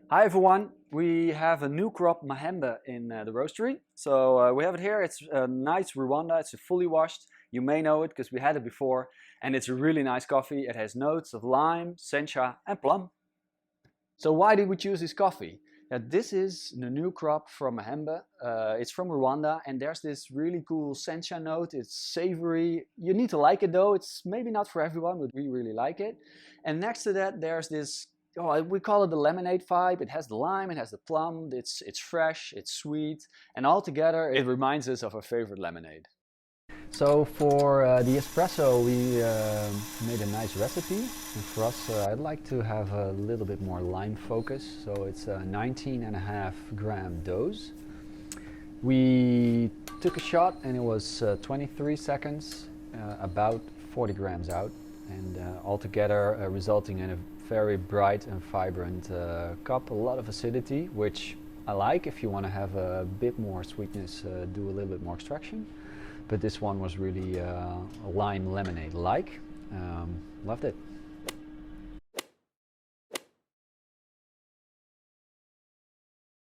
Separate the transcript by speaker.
Speaker 1: Hi everyone, we have a new crop Mahembe in the roastery. So we have it here, it's a nice Rwanda, it's fully washed. You may know it because we had it before. And it's a really nice coffee. It has notes of lime, Sencha and plum. So why did we choose this coffee? This is the new crop from Mahembe. It's from Rwanda and there's this really cool Sencha note. It's savory. You need to like it though. It's maybe not for everyone, but we really like it. And next to that there's this, we call it the lemonade vibe. It has the lime, it has the plum, it's fresh, it's sweet, and altogether it reminds us of our favorite lemonade. So for the espresso, we made a nice recipe. And for us, I'd like to have a little bit more lime focus. So it's a 19.5 gram dose. We took a shot and it was 23 seconds, about 40 grams out. And altogether resulting in a very bright and vibrant cup. A lot of acidity, which I like. If you want to have a bit more sweetness, do a little bit more extraction. But this one was really a lime lemonade like. Loved it.